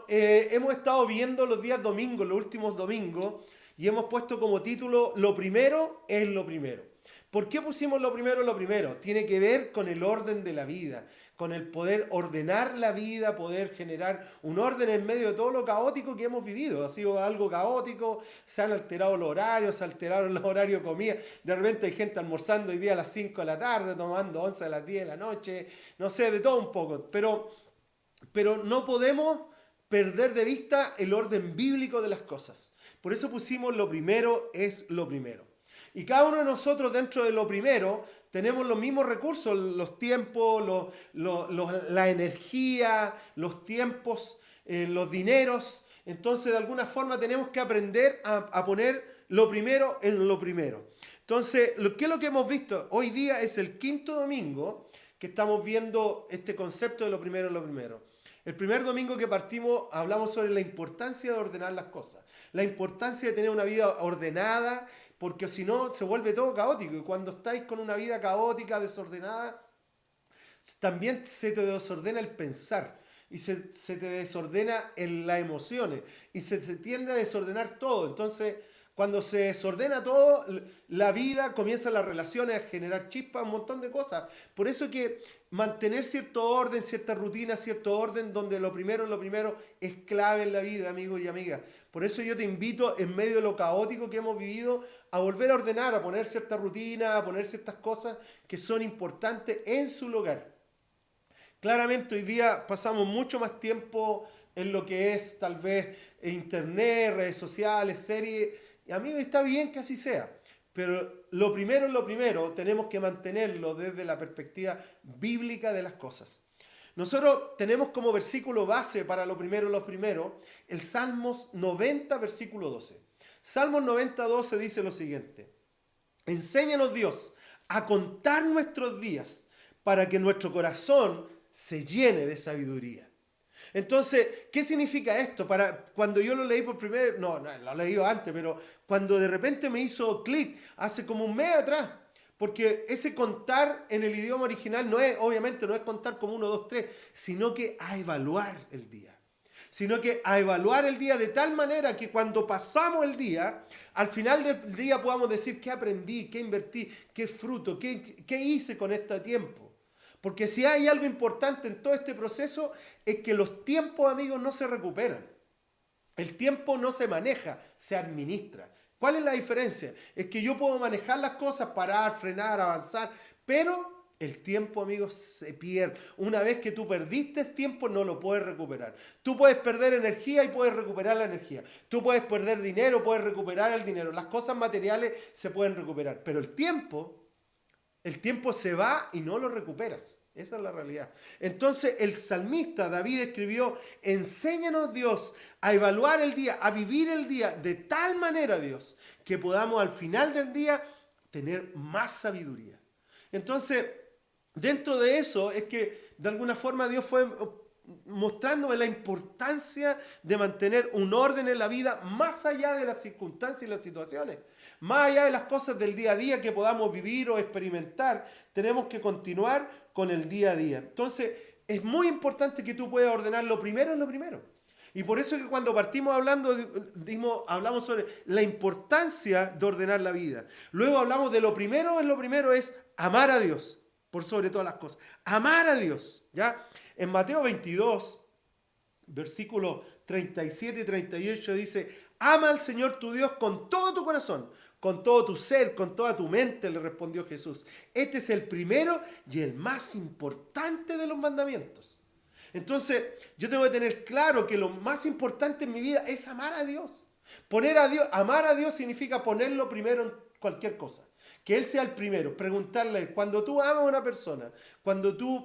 Hemos estado viendo los días domingos, los últimos domingos, y hemos puesto como título Lo primero es lo primero. ¿Por qué pusimos lo primero es lo primero? Tiene que ver con el orden de la vida, con el poder ordenar la vida, poder generar un orden en medio de todo lo caótico que hemos vivido. Ha sido algo caótico, se han alterado los horarios, se alteraron los horarios de comida. De repente hay gente almorzando hoy día a las 5 de la tarde, tomando 11 a las 10 de la noche, no sé, de todo un poco. Pero no podemos perder de vista el orden bíblico de las cosas. Por eso pusimos lo primero es lo primero. Y cada uno de nosotros dentro de lo primero tenemos los mismos recursos, los tiempos, la energía, los tiempos, los dineros. Entonces de alguna forma tenemos que aprender a poner lo primero en lo primero. Entonces, ¿qué es lo que hemos visto? Hoy día es el quinto domingo que estamos viendo este concepto de lo primero en lo primero. El primer domingo que partimos hablamos sobre la importancia de ordenar las cosas, la importancia de tener una vida ordenada, porque si no se vuelve todo caótico. Y cuando estáis con una vida caótica, desordenada, también se te desordena el pensar y se te desordena las emociones y se te tiende a desordenar todo. Entonces, cuando se desordena todo, la vida, comienzan las relaciones a generar chispas, un montón de cosas. Por eso que mantener cierto orden, cierta rutina, cierto orden, donde lo primero es clave en la vida, amigos y amigas. Por eso yo te invito, en medio de lo caótico que hemos vivido, a volver a ordenar, a poner cierta rutina, a poner ciertas cosas que son importantes en su lugar. Claramente hoy día pasamos mucho más tiempo en lo que es tal vez internet, redes sociales, series. Y amigos, está bien que así sea, pero lo primero es lo primero, tenemos que mantenerlo desde la perspectiva bíblica de las cosas. Nosotros tenemos como versículo base para lo primero, el Salmos 90, versículo 12. Salmos 90, 12 dice lo siguiente: enséñanos, Dios, a contar nuestros días para que nuestro corazón se llene de sabiduría. Entonces, ¿qué significa esto? Cuando yo lo leí por primera vez, no, lo he leído antes, pero cuando de repente me hizo clic hace como un mes atrás, porque ese contar en el idioma original obviamente no es contar como 1, 2, 3, sino que a evaluar el día. Sino que a evaluar el día de tal manera que cuando pasamos el día, al final del día podamos decir qué aprendí, qué invertí, qué fruto, qué hice con este tiempo. Porque si hay algo importante en todo este proceso es que los tiempos, amigos, no se recuperan. El tiempo no se maneja, se administra. ¿Cuál es la diferencia? Es que yo puedo manejar las cosas, parar, frenar, avanzar, pero el tiempo, amigos, se pierde. Una vez que tú perdiste el tiempo, no lo puedes recuperar. Tú puedes perder energía y puedes recuperar la energía. Tú puedes perder dinero, puedes recuperar el dinero. Las cosas materiales se pueden recuperar, pero el tiempo se va y no lo recuperas. Esa es la realidad. Entonces el salmista David escribió: enséñanos, Dios, a evaluar el día, a vivir el día de tal manera, Dios, que podamos al final del día tener más sabiduría. Entonces, dentro de eso es que de alguna forma Dios fue mostrándome la importancia de mantener un orden en la vida más allá de las circunstancias y las situaciones. Más allá de las cosas del día a día que podamos vivir o experimentar, tenemos que continuar con el día a día. Entonces, es muy importante que tú puedas ordenar lo primero en lo primero. Y por eso es que cuando partimos hablamos sobre la importancia de ordenar la vida. Luego hablamos de lo primero en lo primero es amar a Dios, por sobre todas las cosas. Amar a Dios, ¿ya? En Mateo 22, versículos 37 y 38 dice: ama al Señor tu Dios con todo tu corazón, con todo tu ser, con toda tu mente, le respondió Jesús. Este es el primero y el más importante de los mandamientos. Entonces, yo tengo que tener claro que lo más importante en mi vida es amar a Dios. Amar a Dios significa ponerlo primero en cualquier cosa. Que Él sea el primero. Preguntarle, cuando tú amas a una persona,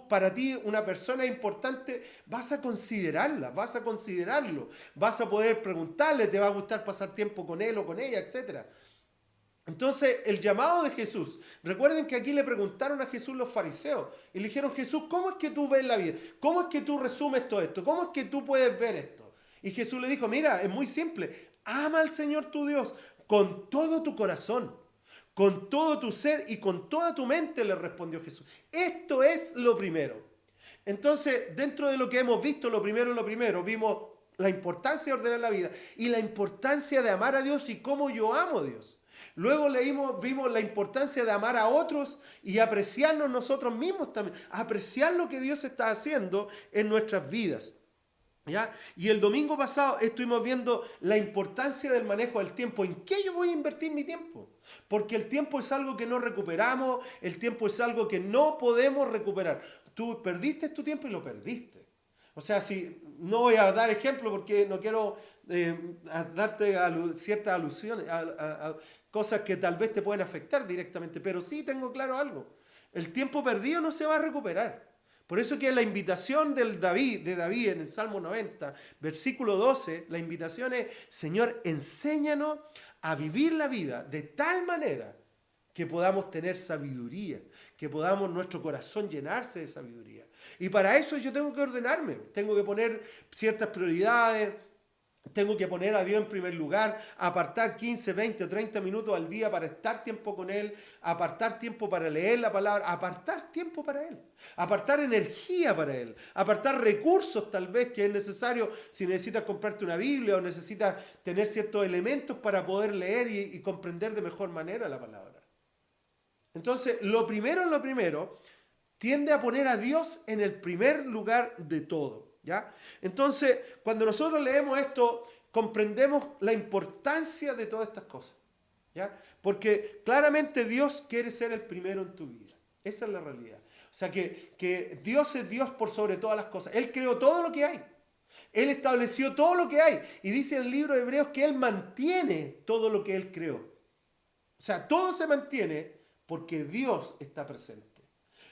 para ti una persona es importante, vas a considerarla, vas a considerarlo, vas a poder preguntarle, te va a gustar pasar tiempo con él o con ella, etc. Entonces, el llamado de Jesús, recuerden que aquí le preguntaron a Jesús los fariseos y le dijeron: Jesús, ¿cómo es que tú ves la vida? ¿Cómo es que tú resumes todo esto? ¿Cómo es que tú puedes ver esto? Y Jesús le dijo: mira, es muy simple, ama al Señor tu Dios con todo tu corazón, con todo tu ser y con toda tu mente, le respondió Jesús. Esto es lo primero. Entonces, dentro de lo que hemos visto, lo primero, vimos la importancia de ordenar la vida y la importancia de amar a Dios y cómo yo amo a Dios. Luego vimos la importancia de amar a otros y apreciarnos nosotros mismos también, apreciar lo que Dios está haciendo en nuestras vidas. ¿Ya? Y el domingo pasado estuvimos viendo la importancia del manejo del tiempo. ¿En qué yo voy a invertir mi tiempo? Porque el tiempo es algo que no recuperamos, el tiempo es algo que no podemos recuperar. Tú perdiste tu tiempo y lo perdiste. O sea, si no voy a dar ejemplo porque no quiero darte ciertas alusiones, a cosas que tal vez te pueden afectar directamente, pero sí tengo claro algo. El tiempo perdido no se va a recuperar. Por eso que la invitación de David en el Salmo 90, versículo 12, la invitación es: Señor, enséñanos a vivir la vida de tal manera que podamos tener sabiduría, que podamos nuestro corazón llenarse de sabiduría. Y para eso yo tengo que ordenarme, tengo que poner ciertas prioridades, tengo que poner a Dios en primer lugar, apartar 15, 20 o 30 minutos al día para estar tiempo con Él, apartar tiempo para leer la palabra, apartar tiempo para Él, apartar energía para Él, apartar recursos tal vez que es necesario si necesitas comprarte una Biblia o necesitas tener ciertos elementos para poder leer y comprender de mejor manera la palabra. Entonces, lo primero, tiende a poner a Dios en el primer lugar de todo. ¿Ya? Entonces, cuando nosotros leemos esto, comprendemos la importancia de todas estas cosas. ¿Ya? Porque claramente Dios quiere ser el primero en tu vida. Esa es la realidad. O sea, que Dios es Dios por sobre todas las cosas. Él creó todo lo que hay. Él estableció todo lo que hay. Y dice en el libro de Hebreos que Él mantiene todo lo que Él creó. O sea, todo se mantiene porque Dios está presente.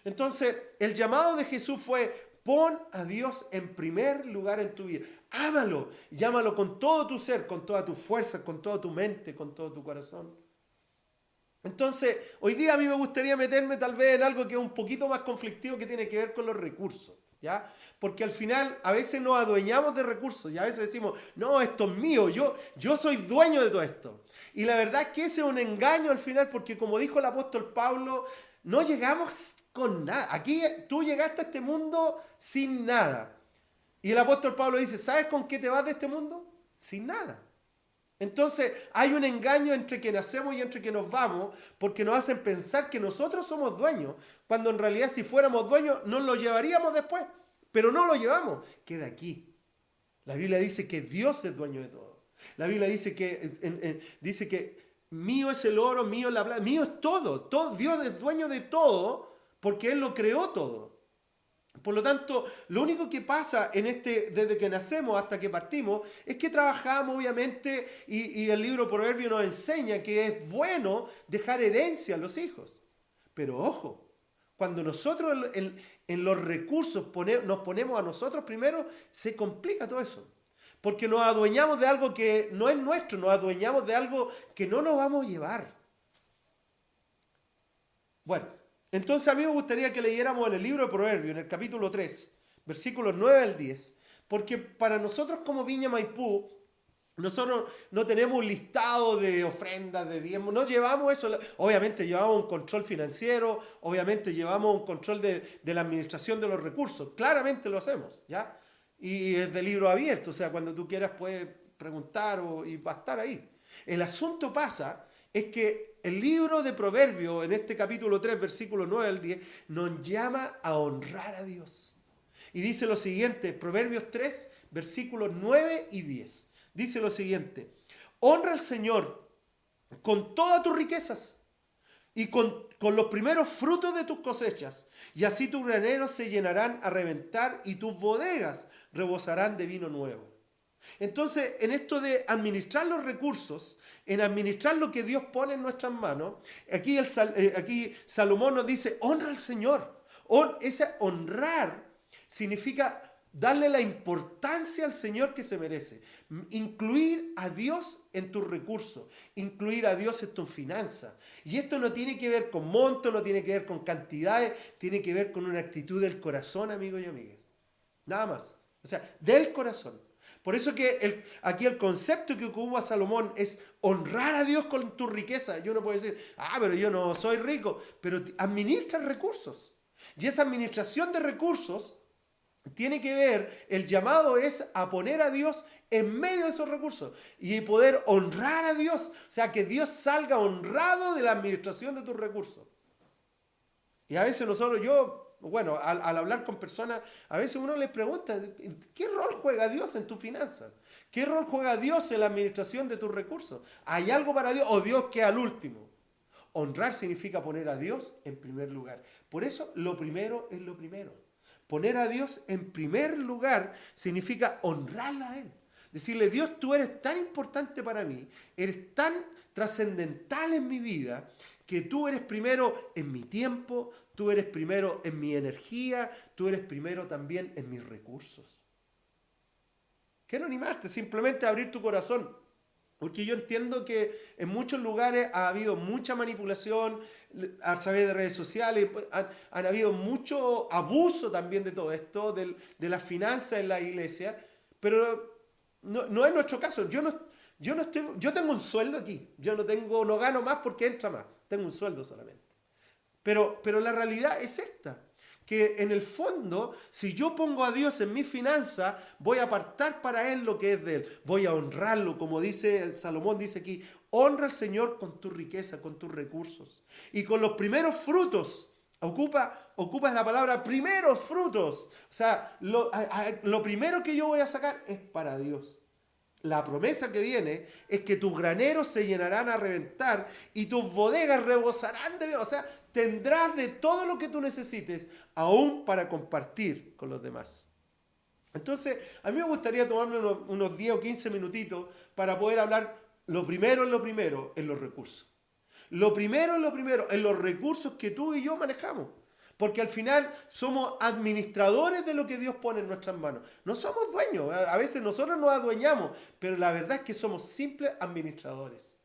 Entonces, el llamado de Jesús fue: pon a Dios en primer lugar en tu vida. Ámalo. Llámalo con todo tu ser, con toda tu fuerza, con toda tu mente, con todo tu corazón. Entonces, hoy día a mí me gustaría meterme tal vez en algo que es un poquito más conflictivo, que tiene que ver con los recursos. ¿Ya? Porque al final a veces nos adueñamos de recursos y a veces decimos: no, esto es mío, yo soy dueño de todo esto. Y la verdad es que ese es un engaño al final, porque como dijo el apóstol Pablo, no llegamos con nada. Aquí tú llegaste a este mundo sin nada. Y el apóstol Pablo dice: ¿sabes con qué te vas de este mundo? Sin nada. Entonces hay un engaño entre que nacemos y entre que nos vamos, porque nos hacen pensar que nosotros somos dueños, cuando en realidad si fuéramos dueños nos lo llevaríamos después, pero no lo llevamos, queda aquí. La Biblia dice que Dios es dueño de todo. La Biblia dice que mío es el oro, mío es la plata, mío es todo. Dios es dueño de todo porque Él lo creó todo. Por lo tanto, lo único que pasa desde que nacemos hasta que partimos es que trabajamos, obviamente, y el libro Proverbios nos enseña que es bueno dejar herencia a los hijos. Pero ojo, cuando nosotros en los recursos nos ponemos a nosotros primero, se complica todo eso. Porque nos adueñamos de algo que no es nuestro, nos adueñamos de algo que no nos vamos a llevar. Bueno, entonces a mí me gustaría que leyéramos en el libro de Proverbios, en el capítulo 3, versículos 9 al 10, porque para nosotros como Viña Maipú, nosotros no tenemos un listado de ofrendas, de diezmos, no llevamos eso. Obviamente llevamos un control financiero, obviamente llevamos un control de la administración de los recursos, claramente lo hacemos, ¿ya? Y es de libro abierto, o sea, cuando tú quieras puedes preguntar y va a estar ahí. El asunto pasa es que el libro de Proverbios, en este capítulo 3, versículo 9 al 10, nos llama a honrar a Dios. Y dice lo siguiente, Proverbios 3, versículos 9 y 10. Dice lo siguiente: honra al Señor con todas tus riquezas y con los primeros frutos de tus cosechas, y así tus graneros se llenarán a reventar y tus bodegas rebosarán de vino nuevo. Entonces, en esto de administrar los recursos, en administrar lo que Dios pone en nuestras manos, aquí Salomón nos dice: honra al Señor. Ese honrar significa darle la importancia al Señor que se merece. Incluir a Dios en tus recursos. Incluir a Dios en tus finanzas. Y esto no tiene que ver con monto, no tiene que ver con cantidades, tiene que ver con una actitud del corazón, amigos y amigas. Nada más. O sea, del corazón. Por eso que aquí el concepto que ocupa Salomón es honrar a Dios con tu riqueza. Y uno puede decir: pero yo no soy rico. Pero administra recursos. Y esa administración de recursos tiene que ver, el llamado es a poner a Dios en medio de esos recursos y poder honrar a Dios. O sea, que Dios salga honrado de la administración de tus recursos. Y a veces al hablar con personas, a veces uno les pregunta, ¿qué rol juega Dios en tus finanzas? ¿Qué rol juega Dios en la administración de tus recursos? ¿Hay algo para Dios o Dios queda al último? Honrar significa poner a Dios en primer lugar. Por eso lo primero es lo primero. Poner a Dios en primer lugar significa honrarlo a Él. Decirle, Dios, tú eres tan importante para mí, eres tan trascendental en mi vida, que tú eres primero en mi tiempo, tú eres primero en mi energía, tú eres primero también en mis recursos. Quiero animarte simplemente a abrir tu corazón. Porque yo entiendo que en muchos lugares ha habido mucha manipulación a través de redes sociales, han habido mucho abuso también de todo esto, de las finanzas en la iglesia, pero no es nuestro caso. Yo tengo un sueldo aquí, no gano más porque entra más, tengo un sueldo solamente. Pero la realidad es esta. Que en el fondo, si yo pongo a Dios en mi finanza, voy a apartar para Él lo que es de Él. Voy a honrarlo, como dice Salomón, dice aquí, honra al Señor con tu riqueza, con tus recursos. Y con los primeros frutos, ocupas la palabra primeros frutos. O sea, lo primero que yo voy a sacar es para Dios. La promesa que viene es que tus graneros se llenarán a reventar y tus bodegas rebosarán de vino. O sea, tendrás de todo lo que tú necesites, aún para compartir con los demás. Entonces, a mí me gustaría tomarme unos 10 o 15 minutitos para poder hablar lo primero en los recursos. Lo primero en los recursos que tú y yo manejamos. Porque al final somos administradores de lo que Dios pone en nuestras manos. No somos dueños, a veces nosotros nos adueñamos, pero la verdad es que somos simples administradores.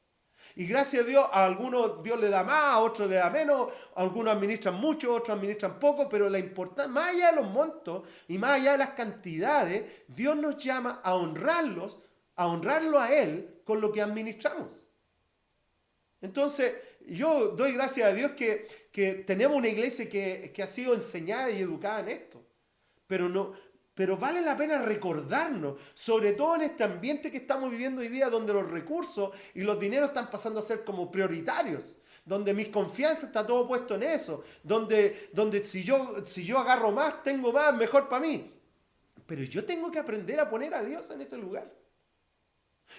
Y gracias a Dios, a algunos Dios le da más, a otros le da menos, algunos administran mucho, otros administran poco, pero la importancia, más allá de los montos y más allá de las cantidades, Dios nos llama a honrarlo a Él con lo que administramos. Entonces, yo doy gracias a Dios que tenemos una iglesia que ha sido enseñada y educada en esto. Pero vale la pena recordarnos, sobre todo en este ambiente que estamos viviendo hoy día, donde los recursos y los dineros están pasando a ser como prioritarios, donde mi confianza está todo puesto en eso, donde si yo agarro más, tengo más, mejor para mí. Pero yo tengo que aprender a poner a Dios en ese lugar.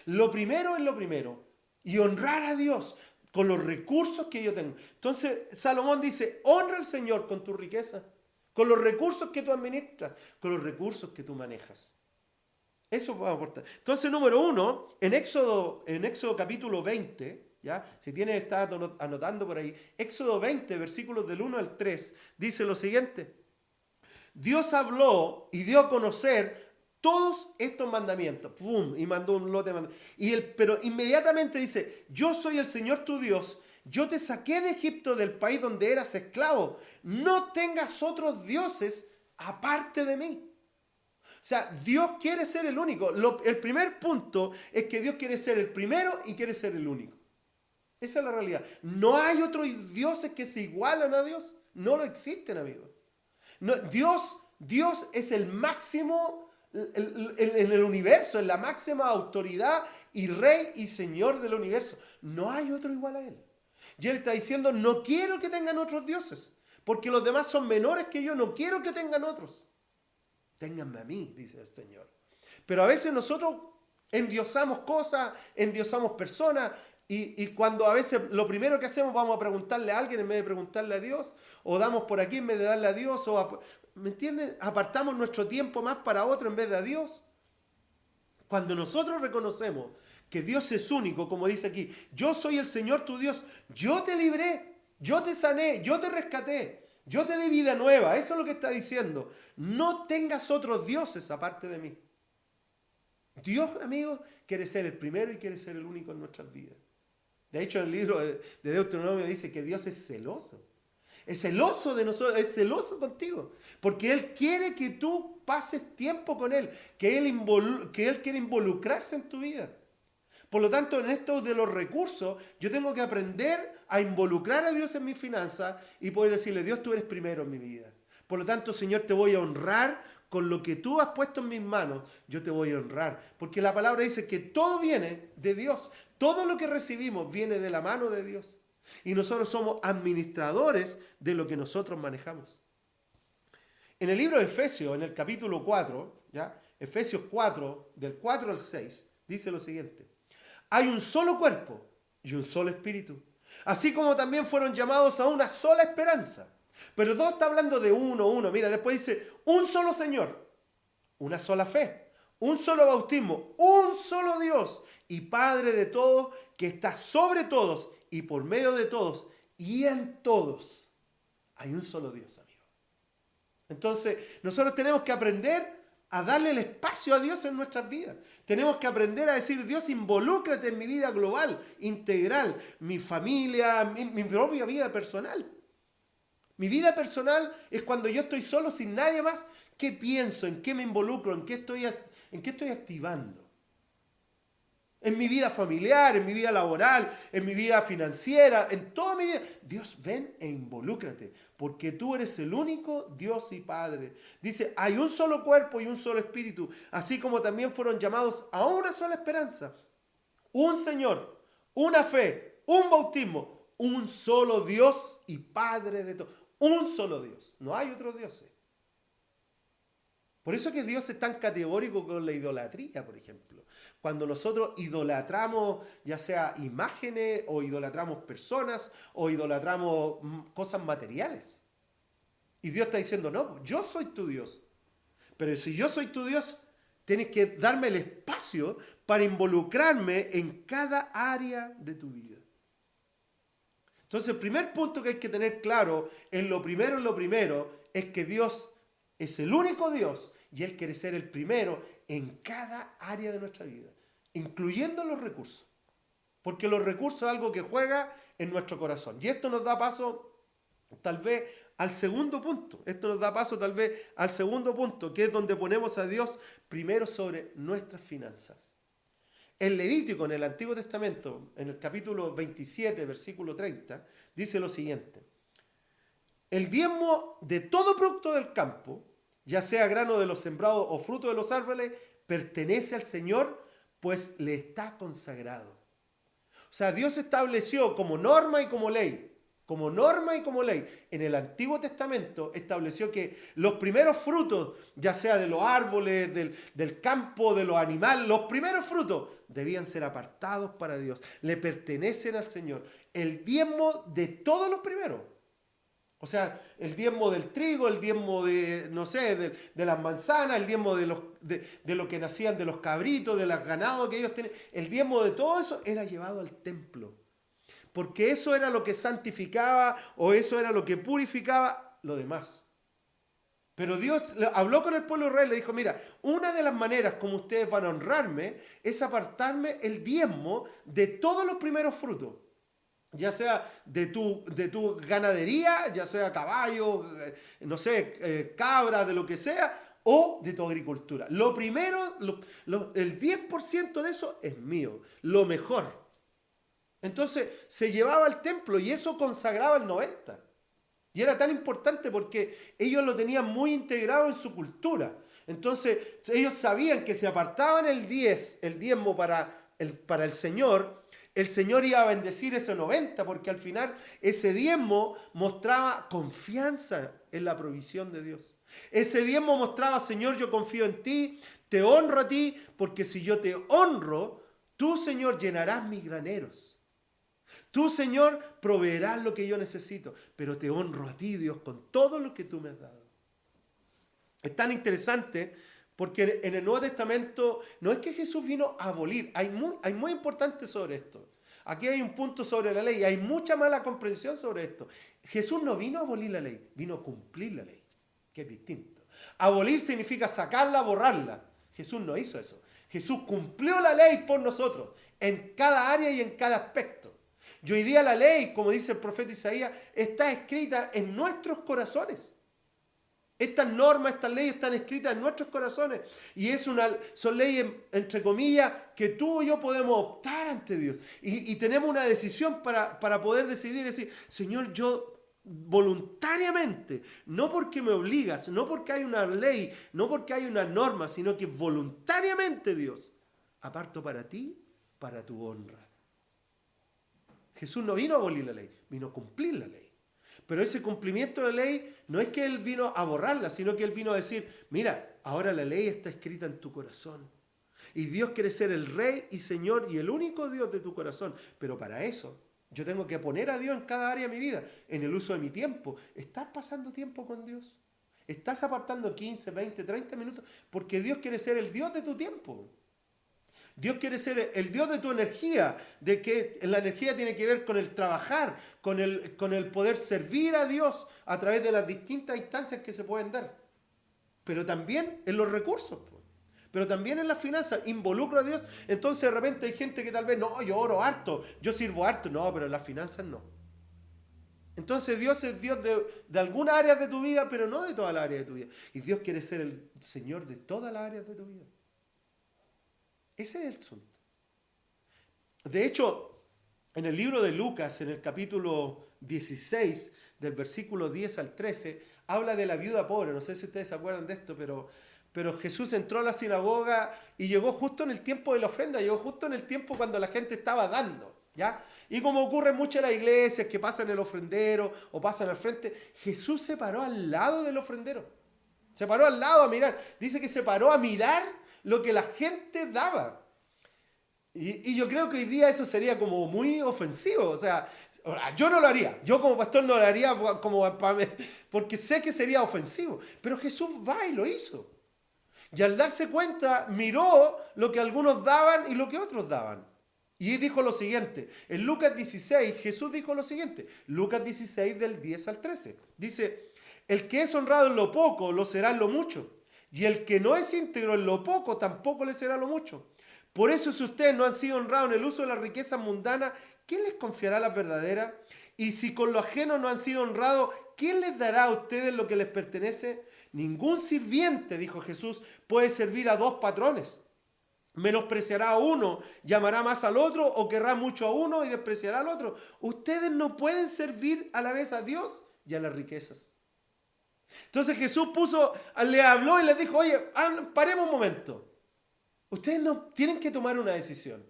Lo primero es lo primero, y honrar a Dios con los recursos que yo tengo. Entonces, Salomón dice, honra al Señor con tu riqueza, con los recursos que tú administras, con los recursos que tú manejas. Eso va a aportar. Entonces, número 1, en Éxodo capítulo 20, ¿ya? Si tienes, estás anotando por ahí, Éxodo 20, versículos del 1 al 3, dice lo siguiente. Dios habló y dio a conocer todos estos mandamientos. ¡Pum! Y mandó un lote de mandamientos. Pero inmediatamente dice, yo soy el Señor tu Dios, yo te saqué de Egipto, del país donde eras esclavo. No tengas otros dioses aparte de mí. O sea, Dios quiere ser el único. El primer punto es que Dios quiere ser el primero y quiere ser el único. Esa es la realidad. No hay otros dioses que se igualan a Dios. No lo existen, amigos. No, Dios es el máximo en el universo, es la máxima autoridad y rey y señor del universo. No hay otro igual a Él. Y Él está diciendo, no quiero que tengan otros dioses, porque los demás son menores que yo, no quiero que tengan otros. Ténganme a mí, dice el Señor. Pero a veces nosotros endiosamos cosas, endiosamos personas, y cuando a veces lo primero que hacemos vamos a preguntarle a alguien en vez de preguntarle a Dios, o damos por aquí en vez de darle a Dios, ¿me entienden? Apartamos nuestro tiempo más para otro en vez de a Dios. Cuando nosotros reconocemos que Dios es único, como dice aquí, yo soy el Señor tu Dios, yo te libré, yo te sané, yo te rescaté, yo te di vida nueva, eso es lo que está diciendo. No tengas otros dioses aparte de mí. Dios, amigos, quiere ser el primero y quiere ser el único en nuestras vidas. De hecho, en el libro de Deuteronomio dice que Dios es celoso. Es celoso de nosotros, es celoso contigo. Porque Él quiere que tú pases tiempo con Él. Que Él quiere involucrarse en tu vida. Por lo tanto, en esto de los recursos, yo tengo que aprender a involucrar a Dios en mi finanza y poder decirle, Dios, tú eres primero en mi vida. Por lo tanto, Señor, te voy a honrar con lo que tú has puesto en mis manos. Yo te voy a honrar. Porque la palabra dice que todo viene de Dios. Todo lo que recibimos viene de la mano de Dios. Y nosotros somos administradores de lo que nosotros manejamos. En el libro de Efesios, en el capítulo 4, ¿ya? Efesios 4, del 4 al 6, dice lo siguiente. Hay un solo cuerpo y un solo espíritu, así como también fueron llamados a una sola esperanza. Pero todo está hablando de uno. Mira, después dice, un solo Señor, una sola fe, un solo bautismo, un solo Dios y Padre de todos, que está sobre todos y por medio de todos y en todos. Hay un solo Dios, amigo. Entonces, nosotros tenemos que aprender a darle el espacio a Dios en nuestras vidas. Tenemos que aprender a decir, Dios, involúcrate en mi vida global, integral, mi familia, mi propia vida personal. Mi vida personal es cuando yo estoy solo, sin nadie más. ¿Qué pienso? ¿En qué me involucro? ¿En qué estoy activando? En mi vida familiar, en mi vida laboral, en mi vida financiera, en toda mi vida. Dios, ven e involúcrate, porque tú eres el único Dios y Padre. Dice, hay un solo cuerpo y un solo espíritu, así como también fueron llamados a una sola esperanza. Un Señor, una fe, un bautismo, un solo Dios y Padre de todos. Un solo Dios, no hay otros dioses. Por eso que Dios es tan categórico con la idolatría, por ejemplo. Cuando nosotros idolatramos ya sea imágenes o idolatramos personas o idolatramos cosas materiales. Y Dios está diciendo, no, yo soy tu Dios. Pero si yo soy tu Dios, tienes que darme el espacio para involucrarme en cada área de tu vida. Entonces el primer punto que hay que tener claro en lo primero es que Dios es el único Dios y Él quiere ser el primero en cada área de nuestra vida, incluyendo los recursos. Porque los recursos es algo que juega en nuestro corazón. Y esto nos da paso tal vez al segundo punto. Que es donde ponemos a Dios primero sobre nuestras finanzas. En Levítico, en el Antiguo Testamento, en el capítulo 27, versículo 30, dice lo siguiente. El diezmo de todo producto del campo, ya sea grano de los sembrados o fruto de los árboles, pertenece al Señor, pues le está consagrado. O sea, Dios estableció como norma y como ley, en el Antiguo Testamento estableció que los primeros frutos, ya sea de los árboles, del campo, de los animales, los primeros frutos debían ser apartados para Dios, le pertenecen al Señor. El diezmo de todos los primeros. O sea, el diezmo del trigo, el diezmo de, no sé, de las manzanas, el diezmo de lo que nacían de los cabritos, de los ganados que ellos tenían. El diezmo de todo eso era llevado al templo. Porque eso era lo que santificaba o eso era lo que purificaba lo demás. Pero Dios habló con el pueblo de Israel y le dijo, mira, una de las maneras como ustedes van a honrarme es apartarme el diezmo de todos los primeros frutos. Ya sea de tu ganadería, ya sea caballo, no sé, cabra, de lo que sea, o de tu agricultura. Lo primero, el 10% de eso es mío, lo mejor. Entonces se llevaba al templo y eso consagraba el 90%. Y era tan importante porque ellos lo tenían muy integrado en su cultura. Entonces ellos sabían que si apartaban el diezmo para el Señor iba a bendecir ese 90%, porque al final ese diezmo mostraba confianza en la provisión de Dios. Ese diezmo mostraba, Señor, yo confío en ti, te honro a ti, porque si yo te honro, tú, Señor, llenarás mis graneros. Tú, Señor, proveerás lo que yo necesito, pero te honro a ti, Dios, con todo lo que tú me has dado. Es tan interesante porque en el Nuevo Testamento no es que Jesús vino a abolir, hay muy importante sobre esto. Aquí hay un punto sobre la ley y hay mucha mala comprensión sobre esto. Jesús no vino a abolir la ley, vino a cumplir la ley, que es distinto. Abolir significa sacarla, borrarla. Jesús no hizo eso. Jesús cumplió la ley por nosotros, en cada área y en cada aspecto. Y hoy día la ley, como dice el profeta Isaías, está escrita en nuestros corazones. Estas normas, estas leyes están escritas en nuestros corazones. Y son leyes, entre comillas, que tú y yo podemos optar ante Dios. Y tenemos una decisión para poder decidir, decir, Señor, yo voluntariamente, no porque me obligas, no porque hay una ley, no porque hay una norma, sino que voluntariamente, Dios, aparto para ti, para tu honra. Jesús no vino a abolir la ley, vino a cumplir la ley. Pero ese cumplimiento de la ley no es que Él vino a borrarla, sino que Él vino a decir, mira, ahora la ley está escrita en tu corazón. Y Dios quiere ser el Rey y Señor y el único Dios de tu corazón. Pero para eso yo tengo que poner a Dios en cada área de mi vida, en el uso de mi tiempo. ¿Estás pasando tiempo con Dios? ¿Estás apartando 15, 20, 30 minutos? Porque Dios quiere ser el Dios de tu tiempo. Dios quiere ser el Dios de tu energía, de que la energía tiene que ver con el trabajar, con el poder servir a Dios a través de las distintas instancias que se pueden dar. Pero también en los recursos, pero también en las finanzas, involucro a Dios. Entonces de repente hay gente que tal vez, no, yo oro harto, yo sirvo harto, no, pero en las finanzas no. Entonces Dios es Dios de algunas áreas de tu vida, pero no de todas las áreas de tu vida. Y Dios quiere ser el Señor de todas las áreas de tu vida. Ese es el asunto. De hecho, en el libro de Lucas, en el capítulo 16, del versículo 10 al 13, habla de la viuda pobre. No sé si ustedes se acuerdan de esto, pero Jesús entró a la sinagoga y llegó justo en el tiempo de la ofrenda, llegó justo en el tiempo cuando la gente estaba dando, ¿ya? Y como ocurre mucho en las iglesias, que pasan el ofrendero o pasan al frente, Jesús se paró al lado del ofrendero. Se paró al lado a mirar. Dice que se paró a mirar lo que la gente daba. Y yo creo que hoy día eso sería como muy ofensivo. O sea, yo no lo haría. Yo como pastor no lo haría porque sé que sería ofensivo. Pero Jesús va y lo hizo. Y al darse cuenta, miró lo que algunos daban y lo que otros daban. Y dijo lo siguiente. En Lucas 16, Jesús dijo lo siguiente. Lucas 16 del 10 al 13. Dice, el que es honrado en lo poco, lo será en lo mucho. Y el que no es íntegro en lo poco, tampoco le será lo mucho. Por eso, si ustedes no han sido honrados en el uso de las riquezas mundanas, ¿quién les confiará las verdaderas? Y si con lo ajeno no han sido honrados, ¿quién les dará a ustedes lo que les pertenece? Ningún sirviente, dijo Jesús, puede servir a dos patrones. Menospreciará a uno, llamará más al otro, o querrá mucho a uno y despreciará al otro. Ustedes no pueden servir a la vez a Dios y a las riquezas. Entonces Jesús le habló y les dijo, oye, paremos un momento. Ustedes no tienen que tomar una decisión.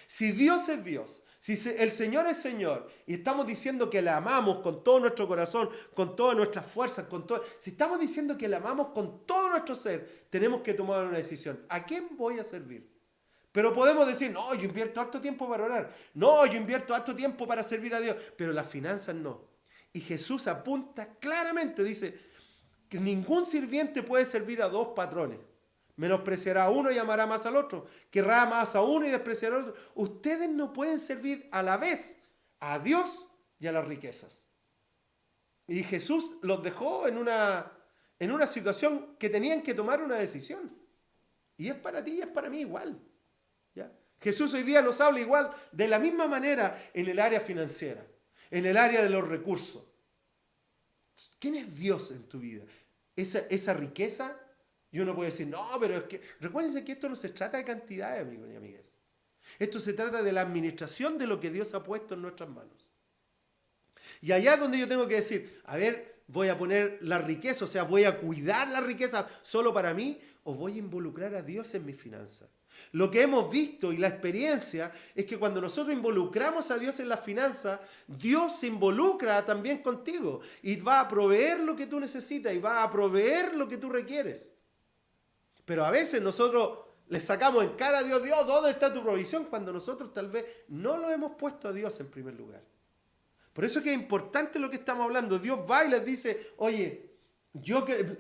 Si Dios es Dios, si el Señor es Señor, y estamos diciendo que le amamos con todo nuestro corazón, con todas nuestras fuerzas, si estamos diciendo que le amamos con todo nuestro ser, tenemos que tomar una decisión. ¿A quién voy a servir? Pero podemos decir, no, yo invierto harto tiempo para orar. No, yo invierto harto tiempo para servir a Dios. Pero las finanzas no. Y Jesús apunta claramente, dice, que ningún sirviente puede servir a dos patrones. Menospreciará a uno y amará más al otro. Querrá más a uno y despreciará al otro. Ustedes no pueden servir a la vez a Dios y a las riquezas. Y Jesús los dejó en una situación que tenían que tomar una decisión. Y es para ti y es para mí igual. ¿Ya? Jesús hoy día nos habla igual, de la misma manera, en el área financiera, en el área de los recursos. ¿Quién es Dios en tu vida? Esa riqueza. Y uno puede decir, no, pero es que... Recuérdense que esto no se trata de cantidades, amigos y amigas. Esto se trata de la administración de lo que Dios ha puesto en nuestras manos. Y allá es donde yo tengo que decir, a ver, voy a poner la riqueza, o sea, voy a cuidar la riqueza solo para mí, o voy a involucrar a Dios en mis finanzas. Lo que hemos visto y la experiencia es que cuando nosotros involucramos a Dios en las finanzas, Dios se involucra también contigo y va a proveer lo que tú necesitas y va a proveer lo que tú requieres. Pero a veces nosotros le sacamos en cara a Dios, Dios, ¿dónde está tu provisión? Cuando nosotros tal vez no lo hemos puesto a Dios en primer lugar. Por eso es que es importante lo que estamos hablando. Dios va y les dice, oye,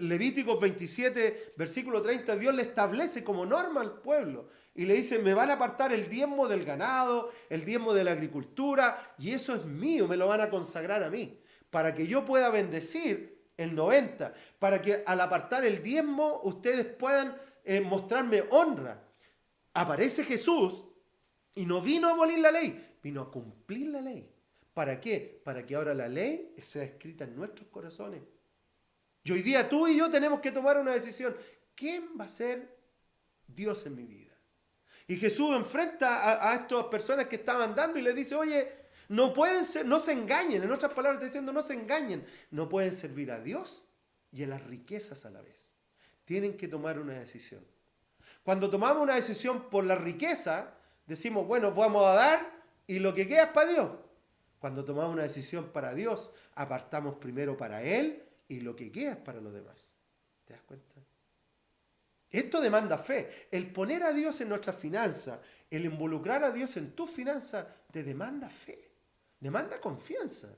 Levíticos 27, versículo 30, Dios le establece como norma al pueblo. Y le dice, me van a apartar el diezmo del ganado, el diezmo de la agricultura, y eso es mío, me lo van a consagrar a mí, para que yo pueda bendecir el 90, para que al apartar el diezmo ustedes puedan mostrarme honra. Aparece Jesús y no vino a abolir la ley, vino a cumplir la ley. ¿Para qué? Para que ahora la ley sea escrita en nuestros corazones. Y hoy día tú y yo tenemos que tomar una decisión. ¿Quién va a ser Dios en mi vida? Y Jesús enfrenta a estas personas que estaban dando y les dice, oye, No pueden ser, no se engañen. En otras palabras, está diciendo, no se engañen. No pueden servir a Dios y a las riquezas a la vez. Tienen que tomar una decisión. Cuando tomamos una decisión por la riqueza, decimos, bueno, vamos a dar y lo que queda es para Dios. Cuando tomamos una decisión para Dios, apartamos primero para Él y lo que queda es para los demás. ¿Te das cuenta? Esto demanda fe. El poner a Dios en nuestras finanzas, el involucrar a Dios en tus finanzas, te demanda fe, demanda confianza.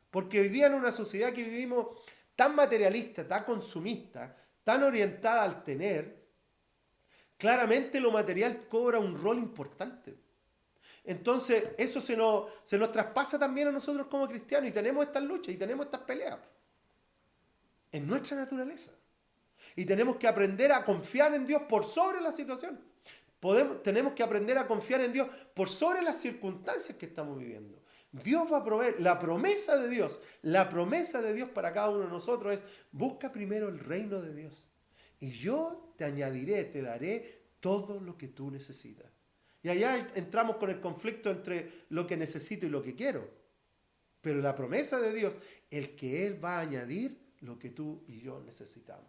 Porque hoy día en una sociedad que vivimos tan materialista, tan consumista, tan orientada al tener, claramente lo material cobra un rol importante. Entonces, eso se nos traspasa también a nosotros como cristianos y tenemos estas luchas y tenemos estas peleas. Es nuestra naturaleza. Y tenemos que aprender a confiar en Dios por sobre la situación. Tenemos que aprender a confiar en Dios por sobre las circunstancias que estamos viviendo. Dios va a proveer. La promesa de Dios para cada uno de nosotros es: busca primero el reino de Dios. Y yo te añadiré, te daré todo lo que tú necesitas. Y allá entramos con el conflicto entre lo que necesito y lo que quiero. Pero la promesa de Dios, el que Él va a añadir lo que tú y yo necesitamos.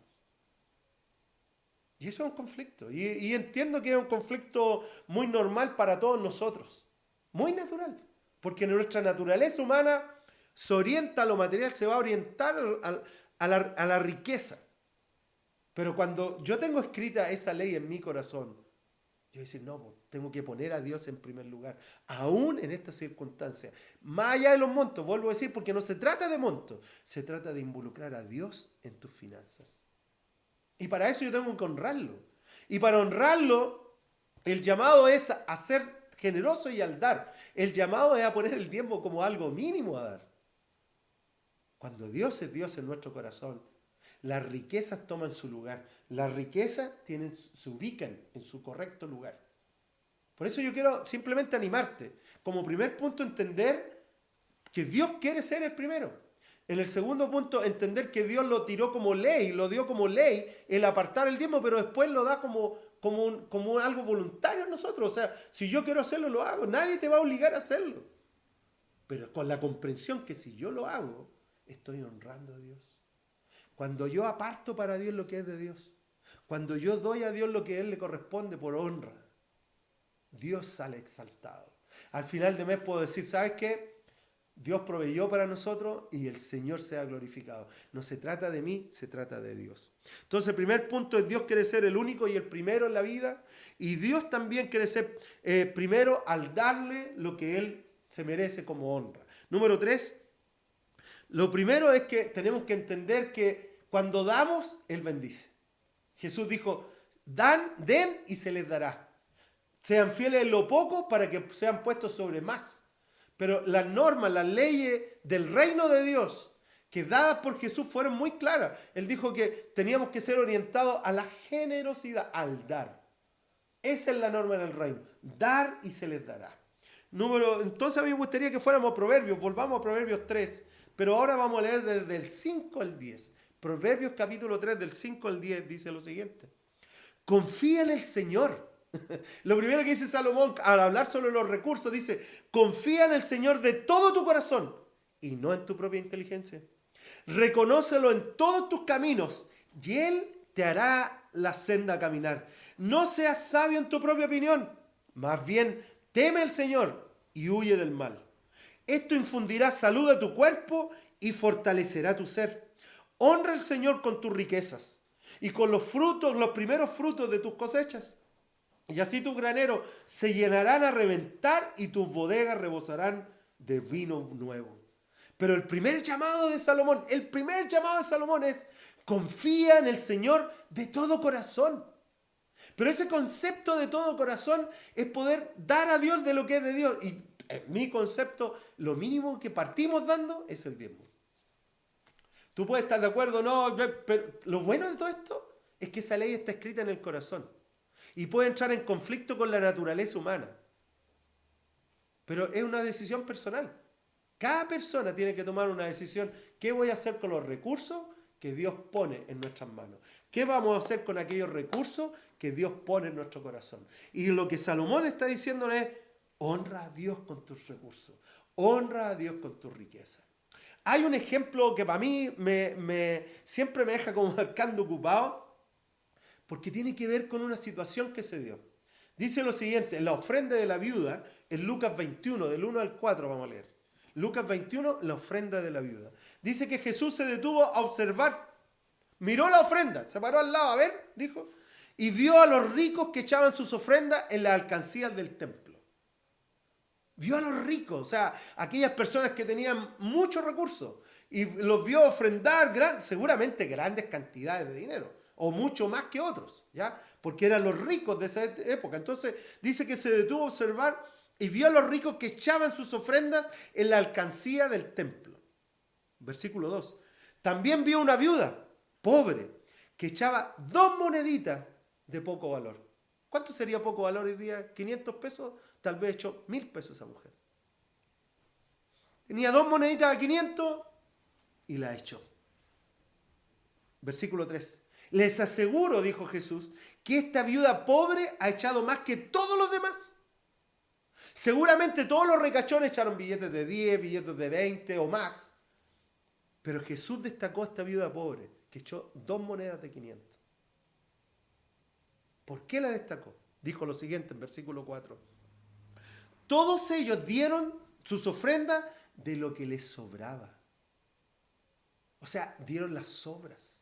Y eso es un conflicto. Y entiendo que es un conflicto muy normal para todos nosotros. Muy natural. Porque nuestra naturaleza humana se orienta a lo material, se va a orientar a la riqueza. Pero cuando yo tengo escrita esa ley en mi corazón, yo voy a decir, no, pues, tengo que poner a Dios en primer lugar, aún en estas circunstancias. Más allá de los montos, vuelvo a decir, porque no se trata de montos, se trata de involucrar a Dios en tus finanzas. Y para eso yo tengo que honrarlo. Y para honrarlo, el llamado es a ser generoso y al dar. El llamado es a poner el diezmo como algo mínimo a dar. Cuando Dios es Dios en nuestro corazón, las riquezas toman su lugar. Las riquezas se ubican en su correcto lugar. Por eso yo quiero simplemente animarte. Como primer punto, entender que Dios quiere ser el primero. En el segundo punto, entender que Dios lo tiró como ley, lo dio como ley el apartar el diezmo, pero después lo da como algo voluntario en nosotros. O sea, si yo quiero hacerlo, lo hago. Nadie te va a obligar a hacerlo. Pero con la comprensión que si yo lo hago, estoy honrando a Dios. Cuando yo aparto para Dios lo que es de Dios, cuando yo doy a Dios lo que a Él le corresponde por honra, Dios sale exaltado. Al final de mes puedo decir, ¿sabes qué? Dios proveyó para nosotros y el Señor sea glorificado. No se trata de mí, se trata de Dios. Entonces, el primer punto es: Dios quiere ser el único y el primero en la vida. Y Dios también quiere ser primero al darle lo que Él se merece como honra. Número 3, lo primero es que tenemos que entender que cuando damos, Él bendice. Jesús dijo, den y se les dará. Sean fieles en lo poco para que sean puestos sobre más. Pero las normas, las leyes del reino de Dios, que dadas por Jesús, fueron muy claras. Él dijo que teníamos que ser orientados a la generosidad, al dar. Esa es la norma del reino. Dar y se les dará. Entonces a mí me gustaría que fuéramos a Proverbios. Volvamos a Proverbios 3. Pero ahora vamos a leer desde el 5 al 10. Proverbios capítulo 3, del 5 al 10, dice lo siguiente. Confía en el Señor. Lo primero que dice Salomón al hablar sobre los recursos, dice: confía en el Señor de todo tu corazón y no en tu propia inteligencia. Reconócelo en todos tus caminos y Él te hará la senda caminar. No seas sabio en tu propia opinión, más bien teme al Señor y huye del mal. Esto infundirá salud a tu cuerpo y fortalecerá tu ser. Honra al Señor con tus riquezas y con los primeros frutos de tus cosechas. Y así tus graneros se llenarán a reventar y tus bodegas rebosarán de vino nuevo. Pero el primer llamado de Salomón es: confía en el Señor de todo corazón. Pero ese concepto de todo corazón es poder dar a Dios de lo que es de Dios. Y en mi concepto, lo mínimo que partimos dando es el diezmo. Tú puedes estar de acuerdo, no, pero lo bueno de todo esto es que esa ley está escrita en el corazón. Y puede entrar en conflicto con la naturaleza humana. Pero es una decisión personal. Cada persona tiene que tomar una decisión. ¿Qué voy a hacer con los recursos que Dios pone en nuestras manos? ¿Qué vamos a hacer con aquellos recursos que Dios pone en nuestro corazón? Y lo que Salomón está diciendo es: honra a Dios con tus recursos. Honra a Dios con tu riqueza. Hay un ejemplo que para mí siempre me deja como marcando ocupado, porque tiene que ver con una situación que se dio. Dice lo siguiente, en la ofrenda de la viuda, en Lucas 21, del 1 al 4 vamos a leer. Lucas 21, la ofrenda de la viuda. Dice que Jesús se detuvo a observar, miró la ofrenda, se paró al lado, a ver, dijo, y vio a los ricos que echaban sus ofrendas en las alcancías del templo. Vio a los ricos, o sea, aquellas personas que tenían muchos recursos, y los vio ofrendar seguramente grandes cantidades de dinero, o mucho más que otros, ¿ya? Porque eran los ricos de esa época. Entonces dice que se detuvo a observar y vio a los ricos que echaban sus ofrendas en la alcancía del templo. Versículo 2. También vio una viuda, pobre, que echaba 2 moneditas de poco valor. ¿Cuánto sería poco valor hoy día? 500 pesos, tal vez echó 1000 pesos esa mujer. Tenía 2 moneditas de 500 y la echó. Versículo 3. Les aseguro, dijo Jesús, que esta viuda pobre ha echado más que todos los demás. Seguramente todos los ricachones echaron billetes de 10, billetes de 20 o más. Pero Jesús destacó a esta viuda pobre, que echó 2 monedas de 500. ¿Por qué la destacó? Dijo lo siguiente en versículo 4. Todos ellos dieron sus ofrendas de lo que les sobraba. O sea, dieron las sobras.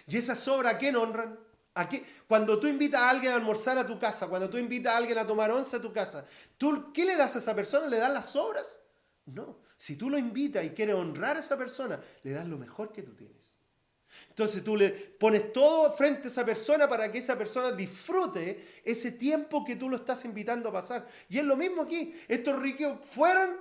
¿Y esas sobras a quién honran? ¿A qué? Cuando tú invitas a alguien a almorzar a tu casa, cuando tú invitas a alguien a tomar once a tu casa, ¿tú qué le das a esa persona? ¿Le das las sobras? No. Si tú lo invitas y quieres honrar a esa persona, le das lo mejor que tú tienes. Entonces tú le pones todo frente a esa persona para que esa persona disfrute ese tiempo que tú lo estás invitando a pasar. Y es lo mismo aquí. Estos ricos fueron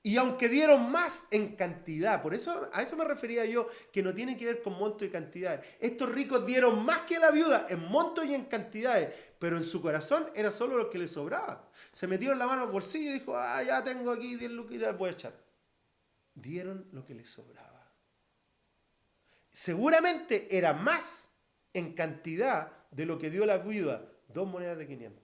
y aunque dieron más en cantidad, por eso a eso me refería yo, que no tiene que ver con monto y cantidades. Estos ricos dieron más que la viuda en monto y en cantidades, pero en su corazón era solo lo que les sobraba. Se metieron la mano al bolsillo y dijo, ya tengo aquí 10 luquitas, voy a echar. Dieron lo que les sobraba. Seguramente era más en cantidad de lo que dio la viuda, 2 monedas de 500.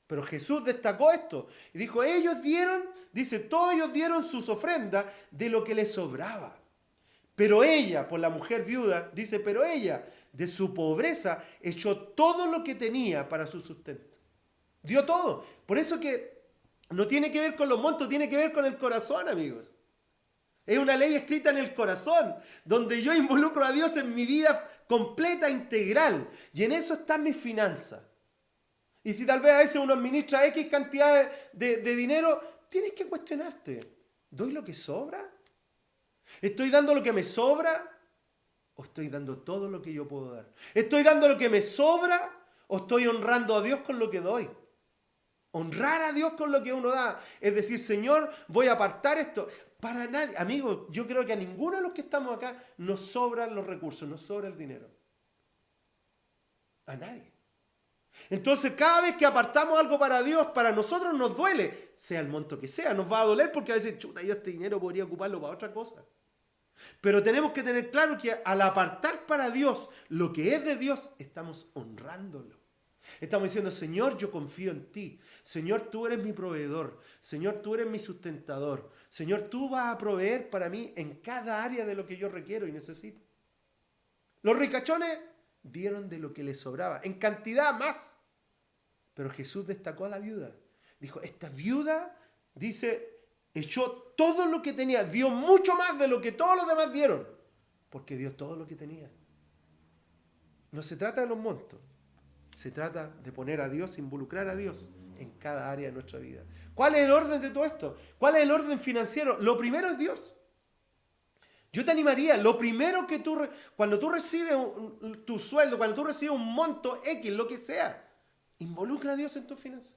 Pero Jesús destacó esto y dijo, ellos dieron, dice, todos ellos dieron sus ofrendas de lo que les sobraba. Pero ella, por la mujer viuda, dice, pero ella de su pobreza echó todo lo que tenía para su sustento. Dio todo. Por eso que no tiene que ver con los montos, tiene que ver con el corazón, amigos. Es una ley escrita en el corazón, donde yo involucro a Dios en mi vida completa, integral. Y en eso están mis finanzas. Y si tal vez a veces uno administra X cantidad de dinero, tienes que cuestionarte. ¿Doy lo que sobra? ¿Estoy dando lo que me sobra? ¿O estoy dando todo lo que yo puedo dar? ¿Estoy dando lo que me sobra? ¿O estoy honrando a Dios con lo que doy? Honrar a Dios con lo que uno da. Es decir, Señor, voy a apartar esto. Para nadie, amigos, yo creo que a ninguno de los que estamos acá nos sobran los recursos, nos sobra el dinero. A nadie. Entonces, cada vez que apartamos algo para Dios, para nosotros nos duele, sea el monto que sea, nos va a doler porque a veces, chuta, yo este dinero podría ocuparlo para otra cosa. Pero tenemos que tener claro que al apartar para Dios lo que es de Dios, estamos honrándolo. Estamos diciendo, Señor, yo confío en ti. Señor, tú eres mi proveedor. Señor, tú eres mi sustentador. Señor, tú vas a proveer para mí en cada área de lo que yo requiero y necesito. Los ricachones dieron de lo que les sobraba, en cantidad más. Pero Jesús destacó a la viuda. Dijo, esta viuda, dice, echó todo lo que tenía, dio mucho más de lo que todos los demás dieron, porque dio todo lo que tenía. No se trata de los montos, se trata de poner a Dios, involucrar a Dios en cada área de nuestra vida. ¿Cuál es el orden de todo esto? ¿Cuál es el orden financiero? Lo primero es Dios. Yo te animaría, lo primero que cuando tú recibes tu sueldo, cuando tú recibes un monto X, lo que sea, involucra a Dios en tus finanzas.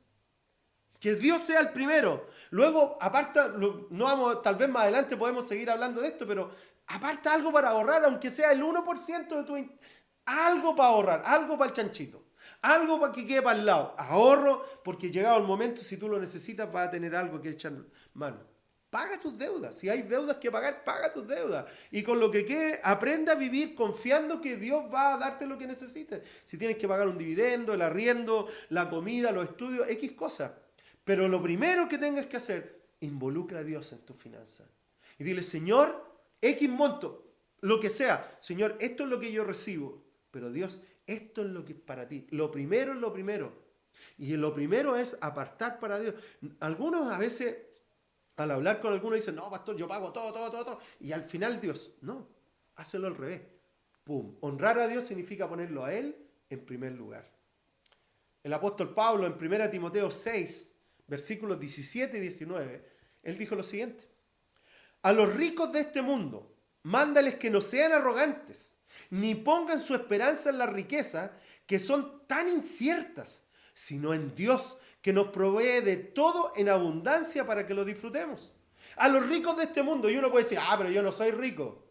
Que Dios sea el primero. Luego, aparta, no vamos, tal vez más adelante podemos seguir hablando de esto, pero aparta algo para ahorrar, aunque sea el 1% de tu... Algo para ahorrar, algo para el chanchito. Algo para que quede para el lado. Ahorro, porque llegado el momento, si tú lo necesitas, vas a tener algo que echar mano. Paga tus deudas. Si hay deudas que pagar, paga tus deudas. Y con lo que quede, aprende a vivir confiando que Dios va a darte lo que necesites. Si tienes que pagar un dividendo, el arriendo, la comida, los estudios, X cosas. Pero lo primero que tengas que hacer, involucra a Dios en tu finanza. Y dile, Señor, X monto, lo que sea. Señor, esto es lo que yo recibo. Pero Dios, esto es lo que es para ti. Lo primero es lo primero. Y lo primero es apartar para Dios. Algunos a veces, al hablar con algunos, dicen, no, pastor, yo pago todo, todo, todo, todo. Y al final Dios, no, hácelo al revés. Pum. Honrar a Dios significa ponerlo a Él en primer lugar. El apóstol Pablo en 1 Timoteo 6, versículos 17 y 19, él dijo lo siguiente. A los ricos de este mundo, mándales que no sean arrogantes, ni pongan su esperanza en las riquezas, que son tan inciertas, sino en Dios, que nos provee de todo en abundancia para que lo disfrutemos. A los ricos de este mundo, y uno puede decir, pero yo no soy rico.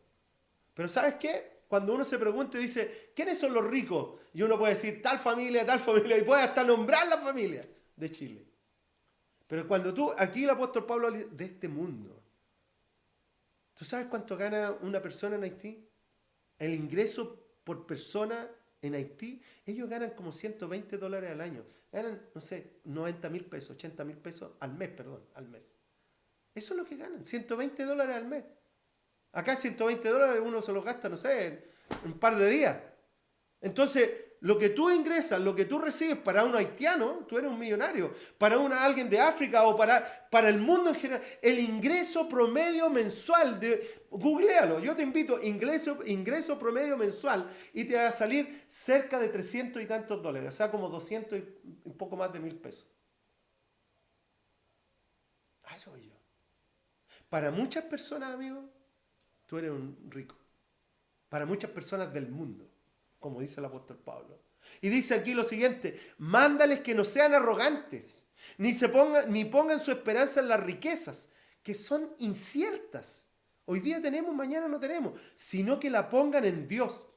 Pero ¿sabes qué? Cuando uno se pregunta y dice, ¿quiénes son los ricos? Y uno puede decir tal familia, y puede hasta nombrar la familia de Chile. Pero cuando aquí el apóstol Pablo habla de este mundo. ¿Tú sabes cuánto gana una persona en Haití? El ingreso por persona en Haití, ellos ganan como $120 al año. Ganan, no sé, 90,000 pesos, 80,000 pesos al mes, al mes. Eso es lo que ganan, $120 al mes. Acá $120 uno se los gasta, no sé, en un par de días. Entonces, lo que tú ingresas, lo que tú recibes para un haitiano, tú eres un millonario. Para alguien de África o para el mundo en general, el ingreso promedio mensual, googlealo, yo te invito, ingreso promedio mensual, y te va a salir cerca de 300 y tantos dólares, o sea, como 200 y un poco más de 1,000 pesos. Eso soy yo. Para muchas personas, amigos, tú eres un rico. Para muchas personas del mundo, como dice el apóstol Pablo. Y dice aquí lo siguiente, mándales que no sean arrogantes, ni pongan su esperanza en las riquezas, que son inciertas. Hoy día tenemos, mañana no tenemos, sino que la pongan en Dios,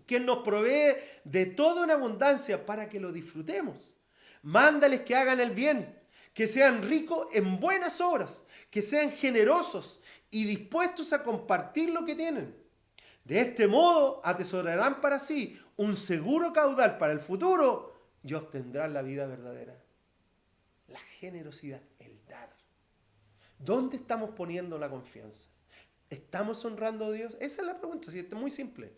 quien nos provee de todo en abundancia para que lo disfrutemos. Mándales que hagan el bien, que sean ricos en buenas obras, que sean generosos y dispuestos a compartir lo que tienen. De este modo atesorarán para sí un seguro caudal para el futuro y obtendrán la vida verdadera. La generosidad, el dar. ¿Dónde estamos poniendo la confianza? ¿Estamos honrando a Dios? Esa es la pregunta, es muy simple.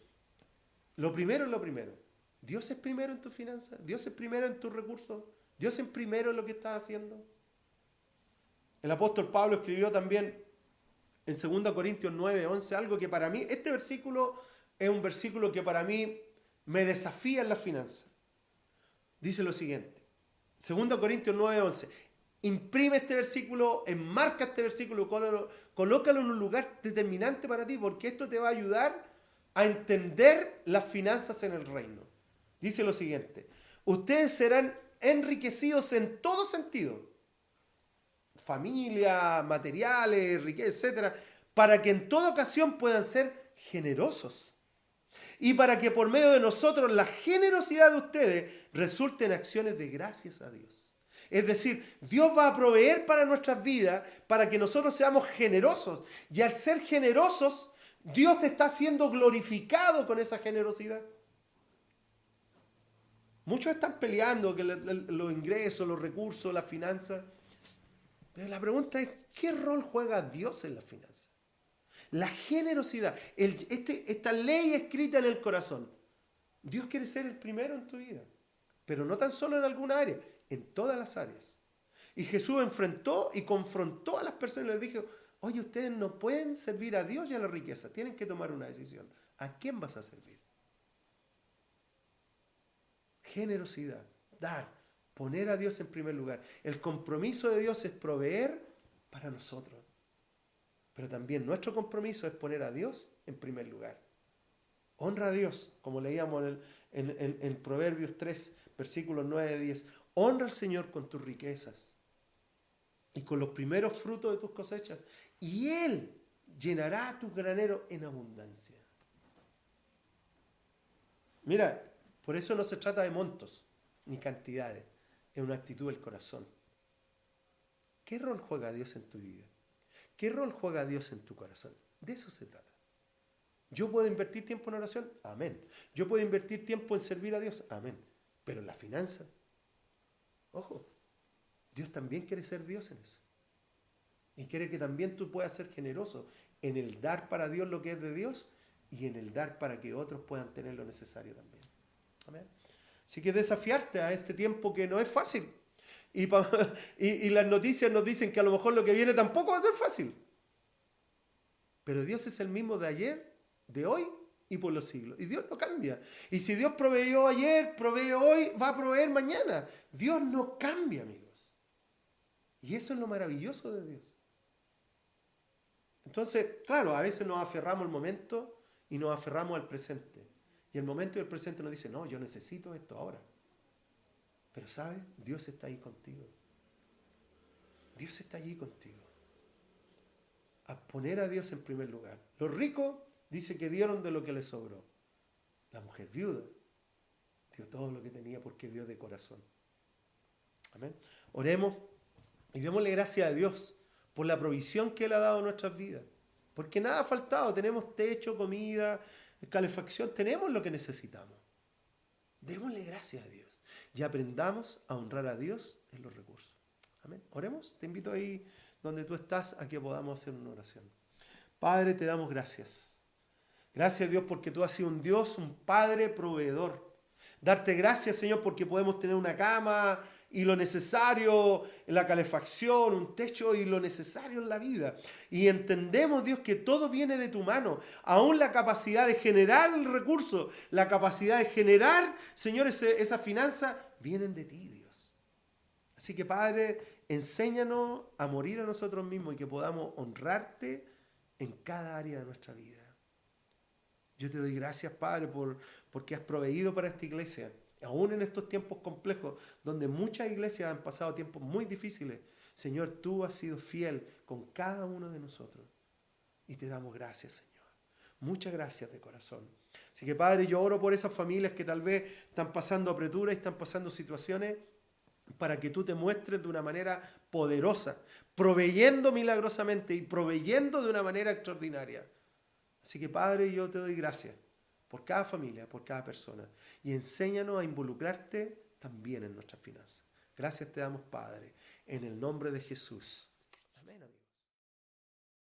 Lo primero es lo primero. ¿Dios es primero en tus finanzas? ¿Dios es primero en tus recursos? ¿Dios es primero en lo que estás haciendo? El apóstol Pablo escribió también en 2 Corintios 9:11, algo que para mí, este versículo es un versículo que para mí me desafía en la finanza. Dice lo siguiente, 2 Corintios 9:11, imprime este versículo, enmarca este versículo, colócalo en un lugar determinante para ti, porque esto te va a ayudar a entender las finanzas en el reino. Dice lo siguiente, ustedes serán enriquecidos en todo sentido, familia, materiales, riqueza, etc., para que en toda ocasión puedan ser generosos. Y para que por medio de nosotros la generosidad de ustedes resulte en acciones de gracias a Dios. Es decir, Dios va a proveer para nuestras vidas para que nosotros seamos generosos. Y al ser generosos, Dios está siendo glorificado con esa generosidad. Muchos están peleando que los ingresos, los recursos, las finanzas. Pero la pregunta es, ¿qué rol juega Dios en las finanzas? La generosidad, esta ley escrita en el corazón. Dios quiere ser el primero en tu vida, pero no tan solo en alguna área, en todas las áreas. Y Jesús enfrentó y confrontó a las personas y les dijo, oye, ustedes no pueden servir a Dios y a la riqueza, tienen que tomar una decisión. ¿A quién vas a servir? Generosidad, dar. Poner a Dios en primer lugar. El compromiso de Dios es proveer para nosotros. Pero también nuestro compromiso es poner a Dios en primer lugar. Honra a Dios, como leíamos en Proverbios 3, versículos 9 y 10. Honra al Señor con tus riquezas y con los primeros frutos de tus cosechas. Y Él llenará tus graneros en abundancia. Mira, por eso no se trata de montos ni cantidades. Es una actitud del corazón. ¿Qué rol juega Dios en tu vida? ¿Qué rol juega Dios en tu corazón? De eso se trata. ¿Yo puedo invertir tiempo en oración? Amén. ¿Yo puedo invertir tiempo en servir a Dios? Amén. Pero en la finanza, ojo, Dios también quiere ser Dios en eso. Y quiere que también tú puedas ser generoso en el dar para Dios lo que es de Dios y en el dar para que otros puedan tener lo necesario también. Amén. Así que desafiarte a este tiempo que no es fácil. Y, y las noticias nos dicen que a lo mejor lo que viene tampoco va a ser fácil. Pero Dios es el mismo de ayer, de hoy y por los siglos. Y Dios no cambia. Y si Dios proveyó ayer, provee hoy, va a proveer mañana. Dios no cambia, amigos. Y eso es lo maravilloso de Dios. Entonces, claro, a veces nos aferramos al momento y nos aferramos al presente. Y el momento y el presente nos dice, no, yo necesito esto ahora. Pero ¿sabes? Dios está ahí contigo. Dios está allí contigo. A poner a Dios en primer lugar. Los ricos dice que dieron de lo que les sobró. La mujer viuda dio todo lo que tenía porque dio de corazón. Amén. Oremos y démosle gracias a Dios por la provisión que Él ha dado a nuestras vidas. Porque nada ha faltado. Tenemos techo, comida, calefacción. Tenemos lo que necesitamos. Démosle gracias a Dios. Y aprendamos a honrar a Dios en los recursos. Amén. Oremos. Te invito ahí donde tú estás a que podamos hacer una oración. Padre, te damos gracias. Gracias, Dios, porque tú has sido un Dios, un Padre proveedor. Darte gracias, Señor, porque podemos tener una cama y lo necesario, la calefacción, un techo y lo necesario en la vida. Y entendemos, Dios, que todo viene de tu mano. Aún la capacidad de generar el recurso, la capacidad de generar, Señor, esa finanza, vienen de ti, Dios. Así que, Padre, enséñanos a morir a nosotros mismos y que podamos honrarte en cada área de nuestra vida. Yo te doy gracias, Padre, porque has proveído para esta iglesia. Aún en estos tiempos complejos, donde muchas iglesias han pasado tiempos muy difíciles, Señor, tú has sido fiel con cada uno de nosotros. Y te damos gracias, Señor. Muchas gracias de corazón. Así que, Padre, yo oro por esas familias que tal vez están pasando apreturas y están pasando situaciones para que tú te muestres de una manera poderosa, proveyendo milagrosamente y proveyendo de una manera extraordinaria. Así que, Padre, yo te doy gracias por cada familia, por cada persona. Y enséñanos a involucrarte también en nuestras finanzas. Gracias te damos, Padre, en el nombre de Jesús. Amén.